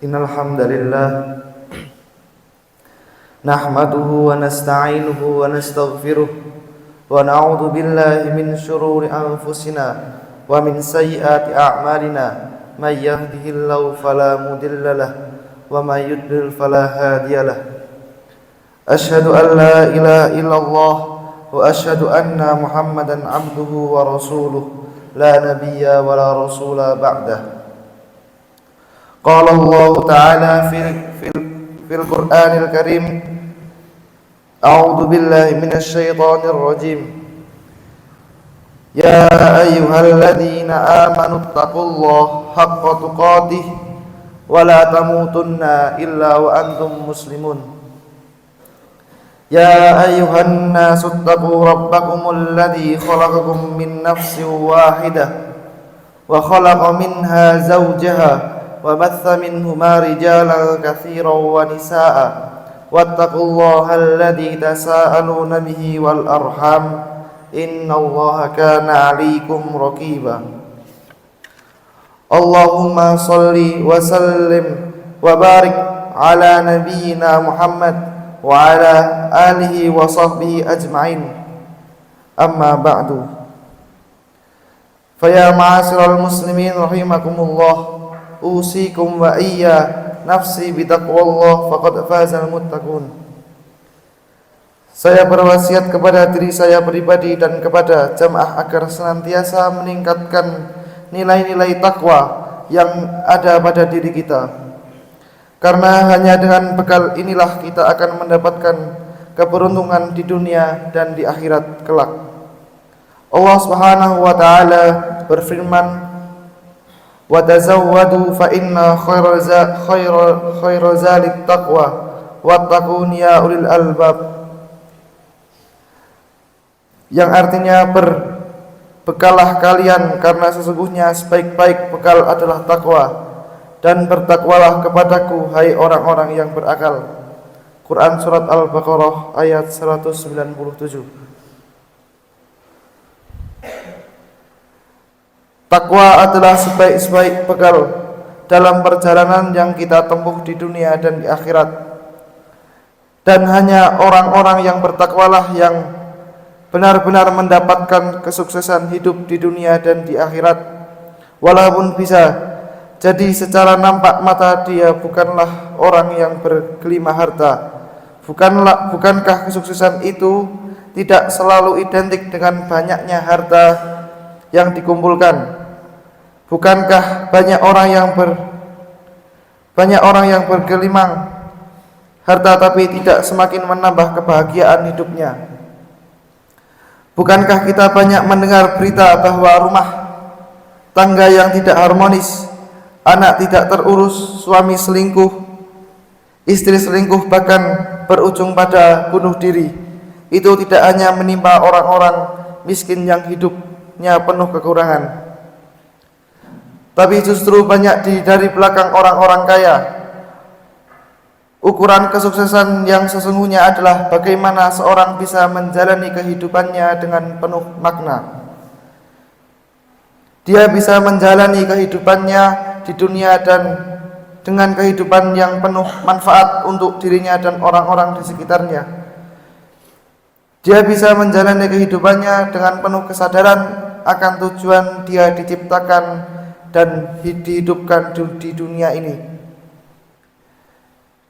Innal hamdalillah nahmaduhu wa nasta'inuhu wa nastaghfiruh wa na'udzu billahi min shururi anfusina wa min sayyiati a'malina may yahdihillahu fala mudilla lahu wa may yudlil fala hadiya lahu. Asyhadu an la ilaha illallah wa asyhadu anna Muhammadan abduhu wa rasuluh la nabiyya wa la rasula ba'dah. Qala Allah Ta'ala fil Qur'anil Karim, A'udzu billahi minasy syaithanir rajim. Ya ayyuhalladzina amanu taqullaha haqqa tuqatih wa la tamutunna illa wa antum muslimun. Ya ayyuhan nasu taqu rabbakumul ladzi khalaqakum min nafsin wahidah wa khalaqa minha zawjaha wa batha minhuma rijalan katsiran wa nisaa wattaqullaha alladzi tasaaluna bihi wal arham innallaha kana 'alaikum raqiba. Allahumma shalli wa sallim wa barik ala nabiyyina Muhammad wa ala alihi wa sahbihi ajma'in. Amma ba'du. Fa ya ma'asyiral muslimin rahimakumullah, usikum wa iyya nafsi bitaqwallah faqad fazal muttaqun. Saya berwasiat kepada diri saya pribadi dan kepada jamaah agar senantiasa meningkatkan nilai-nilai takwa yang ada pada diri kita, karena hanya dengan bekal inilah kita akan mendapatkan keberuntungan di dunia dan di akhirat kelak. Allah Subhanahu wa taala berfirman, wa tazawwadu fa inna khairu zalik taqwa wattaqun ya ulil albab, yang artinya berbekalah kalian karena sesungguhnya sebaik-baik bekal adalah takwa, dan bertakwalah kepadaku hai orang-orang yang berakal. Quran surat Al-Baqarah ayat 197. Takwa adalah sebaik-baik bekal dalam perjalanan yang kita tempuh di dunia dan di akhirat. Dan hanya orang-orang yang bertakwalah yang benar-benar mendapatkan kesuksesan hidup di dunia dan di akhirat. Walaupun bisa jadi secara nampak mata dia bukanlah orang yang bergelimah harta. Bukankah kesuksesan itu tidak selalu identik dengan banyaknya harta yang dikumpulkan? Bukankah banyak orang yang bergelimang harta tapi tidak semakin menambah kebahagiaan hidupnya? Bukankah kita banyak mendengar berita bahwa rumah tangga yang tidak harmonis, anak tidak terurus, suami selingkuh, istri selingkuh, bahkan berujung pada bunuh diri? Itu tidak hanya menimpa orang-orang miskin yang hidupnya penuh kekurangan, tapi justru banyak dari belakang orang-orang kaya. Ukuran kesuksesan yang sesungguhnya adalah bagaimana seorang bisa menjalani kehidupannya dengan penuh makna. Dia bisa menjalani kehidupannya di dunia dan dengan kehidupan yang penuh manfaat untuk dirinya dan orang-orang di sekitarnya. Dia bisa menjalani kehidupannya dengan penuh kesadaran akan tujuan dia diciptakan dan dihidupkan di dunia ini.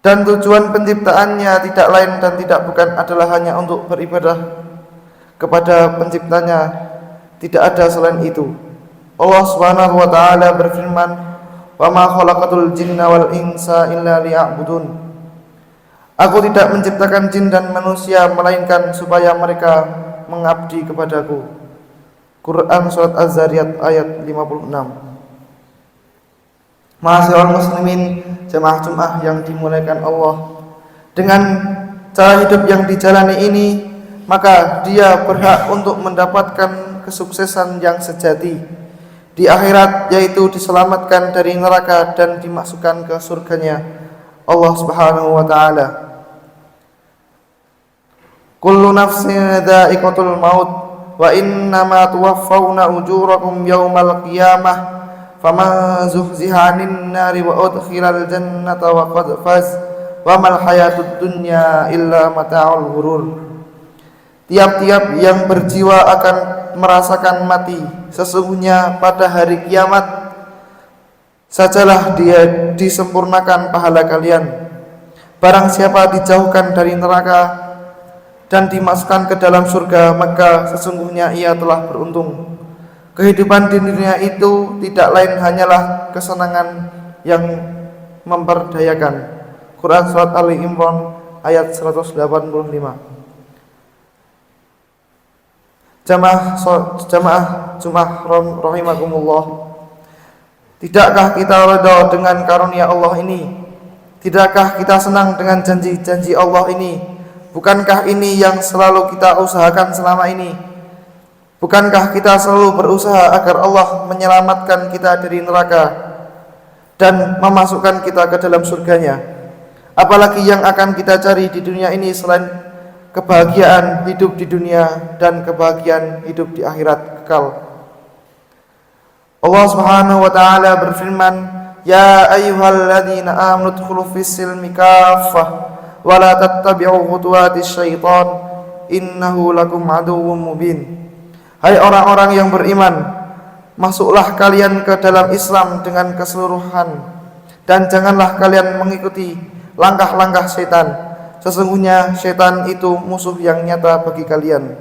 Dan tujuan penciptaannya tidak lain dan tidak bukan adalah hanya untuk beribadah kepada penciptanya. Tidak ada selain itu. Allah Subhanahu wa taala berfirman, "Wa ma khalaqatul jinna wal insa illa liya'budun." Aku tidak menciptakan jin dan manusia melainkan supaya mereka mengabdi kepadaku. Quran surat Az-Zariyat ayat 56. Ma'asyiral muslimin, jemaah Jumat yang dimuliakan Allah, dengan cara hidup yang dijalani ini, maka dia berhak untuk mendapatkan kesuksesan yang sejati di akhirat, yaitu diselamatkan dari neraka dan dimasukkan ke surganya Allah Subhanahu wa taala. Kullu nafsin dha'iqatul maut wa innama tuwaffawna ujurakum yaumal qiyamah faman zuhziha 'anil nari wa udkhilal jannata faqad faz wa mal hayatud dunya illa mata'ul ghurur. Tiap-tiap yang berjiwa akan merasakan mati, sesungguhnya pada hari kiamat sajalah dia disempurnakan pahala kalian. Barang siapa dijauhkan dari neraka dan dimasukkan ke dalam surga, maka sesungguhnya ia telah beruntung. Kehidupan di dunia itu tidak lain hanyalah kesenangan yang memperdayakan. Quran Surat Ali Imran ayat 185. Jamaah Jumat rahimakumullah. Tidakkah kita redha dengan karunia Allah ini? Tidakkah kita senang dengan janji-janji Allah ini? Bukankah ini yang selalu kita usahakan selama ini? Bukankah kita selalu berusaha agar Allah menyelamatkan kita dari neraka dan memasukkan kita ke dalam surganya? Apalagi yang akan kita cari di dunia ini selain kebahagiaan hidup di dunia dan kebahagiaan hidup di akhirat kekal. Allah Subhanahu wa taala berfirman, "Ya ayyuhalladzina amanu dkhulu fis-silmi kaffah wa la tattabi'u khutuwatis syaitan innahu lakum aduwwum mubin." Hai orang-orang yang beriman, masuklah kalian ke dalam Islam dengan keseluruhan dan janganlah kalian mengikuti langkah-langkah setan. Sesungguhnya setan itu musuh yang nyata bagi kalian.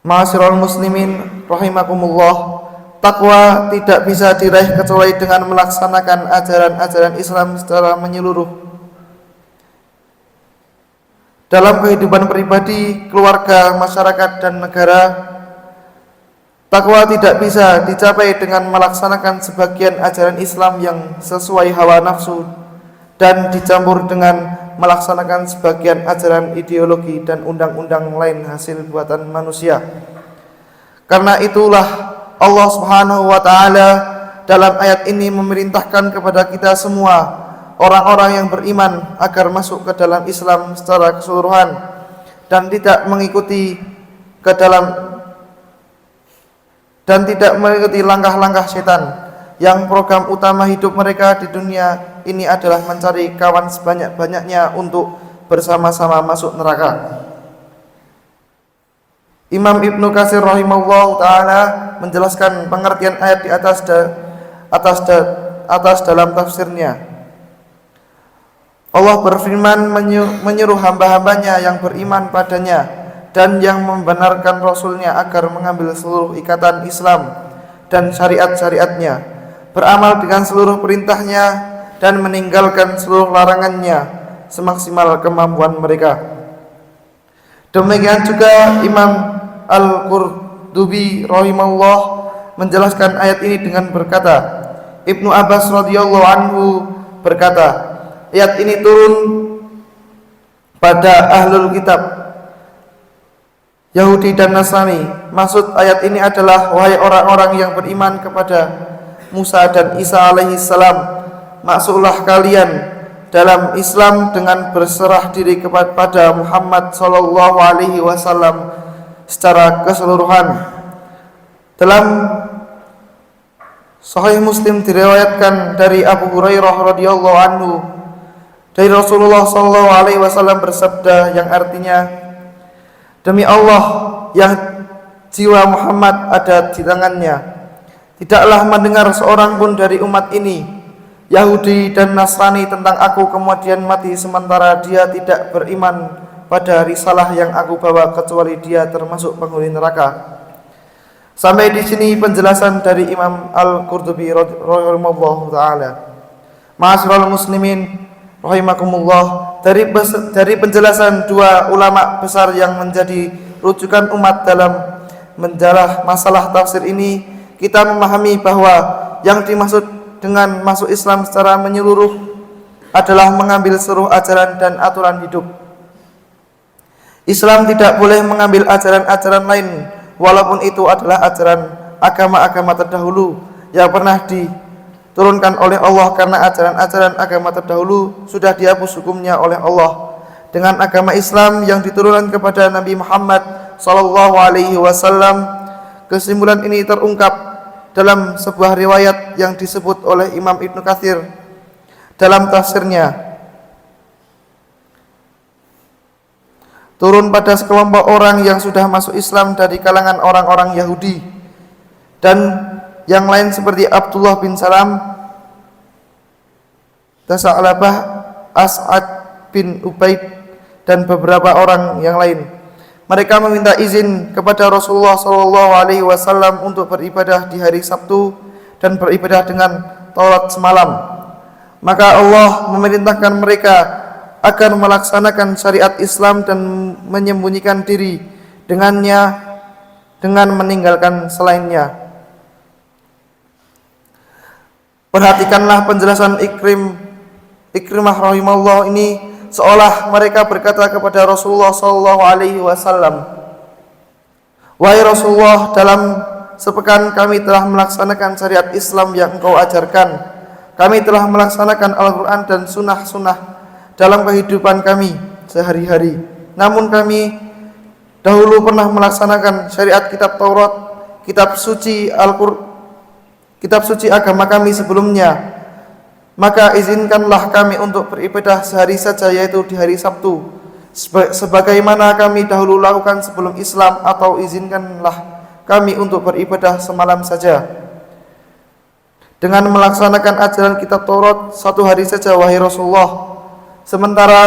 Ma'asyiral muslimin rahimakumullah, takwa tidak bisa diraih kecuali dengan melaksanakan ajaran-ajaran Islam secara menyeluruh. Dalam kehidupan pribadi, keluarga, masyarakat, dan negara, takwa tidak bisa dicapai dengan melaksanakan sebagian ajaran Islam yang sesuai hawa nafsu dan dicampur dengan melaksanakan sebagian ajaran ideologi dan undang-undang lain hasil buatan manusia. Karena itulah Allah Subhanahu wa taala dalam ayat ini memerintahkan kepada kita semua orang-orang yang beriman agar masuk ke dalam Islam secara keseluruhan dan tidak mengikuti langkah-langkah setan yang program utama hidup mereka di dunia ini adalah mencari kawan sebanyak-banyaknya untuk bersama-sama masuk neraka. Imam Ibnu Katsir rahimahullah taala menjelaskan pengertian ayat di atas dalam tafsirnya. Allah berfirman menyuruh hamba-hambanya yang beriman padanya dan yang membenarkan Rasulnya agar mengambil seluruh ikatan Islam dan syariat-syariatnya, beramal dengan seluruh perintahnya dan meninggalkan seluruh larangannya semaksimal kemampuan mereka. Demikian juga Imam Al-Qurtubi rahimahullah menjelaskan ayat ini dengan berkata, Ibnu Abbas radhiyallahu anhu berkata, ayat ini turun pada ahlul kitab Yahudi dan Nasrani. Maksud ayat ini adalah, wahai orang-orang yang beriman kepada Musa dan Isa alaihi salam, masuklah kalian dalam Islam dengan berserah diri kepada Muhammad sallallahu alaihi wasallam secara keseluruhan. Dalam Sahih Muslim diriwayatkan dari Abu Hurairah radhiyallahu anhu dari Rasulullah sallallahu alaihi wasallam bersabda yang artinya, demi Allah yang jiwa Muhammad ada di tangannya, tidaklah mendengar seorang pun dari umat ini Yahudi dan Nasrani tentang aku kemudian mati sementara dia tidak beriman pada risalah yang aku bawa kecuali dia termasuk penghuni neraka. Sampai di sini penjelasan dari Imam Al-Qurtubi rahimahullah taala. Ma'asyiral muslimin rahimakumullah, dari penjelasan dua ulama besar yang menjadi rujukan umat dalam menjarah masalah tafsir ini, kita memahami bahwa yang dimaksud dengan masuk Islam secara menyeluruh adalah mengambil seluruh ajaran dan aturan hidup. Islam tidak boleh mengambil ajaran-ajaran lain, walaupun itu adalah ajaran agama-agama terdahulu yang pernah diturunkan oleh Allah, karena ajaran-ajaran agama terdahulu sudah dihapus hukumnya oleh Allah. Dengan agama Islam yang diturunkan kepada Nabi Muhammad sallallahu alaihi wasallam, kesimpulan ini terungkap dalam sebuah riwayat yang disebut oleh Imam Ibnu Katsir dalam tafsirnya, turun pada sekelompok orang yang sudah masuk Islam dari kalangan orang-orang Yahudi dan yang lain seperti Abdullah bin Salam, Tasa'labah, As'ad bin Ubaid dan beberapa orang yang lain. Mereka meminta izin kepada Rasulullah SAW untuk beribadah di hari Sabtu dan beribadah dengan Taurat semalam. Maka Allah memerintahkan mereka agar melaksanakan syariat Islam dan menyembunyikan diri dengannya dengan meninggalkan selainnya. Perhatikanlah penjelasan Ikrimah rahimahullah ini, seolah mereka berkata kepada Rasulullah SAW, "Wahai Rasulullah, dalam sepekan kami telah melaksanakan syariat Islam yang engkau ajarkan. Kami telah melaksanakan Al-Quran dan sunnah-sunnah dalam kehidupan kami sehari-hari. Namun kami dahulu pernah melaksanakan syariat kitab Taurat, kitab suci agama kami sebelumnya. Maka izinkanlah kami untuk beribadah sehari saja, yaitu di hari Sabtu, sebagaimana kami dahulu lakukan sebelum Islam, atau izinkanlah kami untuk beribadah semalam saja dengan melaksanakan ajaran kitab Taurat satu hari saja, wahai Rasulullah. Sementara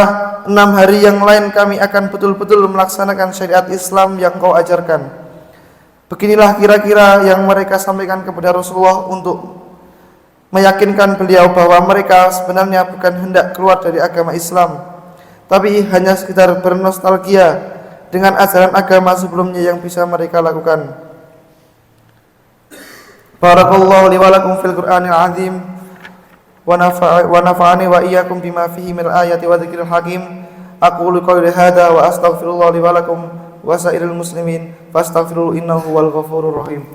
6 hari yang lain kami akan betul-betul melaksanakan syariat Islam yang kau ajarkan." Beginilah kira-kira yang mereka sampaikan kepada Rasulullah untuk meyakinkan beliau bahwa mereka sebenarnya bukan hendak keluar dari agama Islam, tapi hanya sekedar bernostalgia dengan ajaran agama sebelumnya yang bisa mereka lakukan. Barakallahu li wa lakum fil Qur'anil azim wa nafa'ani wa iyyakum bima fihi minal ayati wa dzikril hakim. Aqulu qawli hadza wa astaghfirullah li wa lakum wa sairil muslimin fastaghfiruhu innahu huwal ghafurur rahim.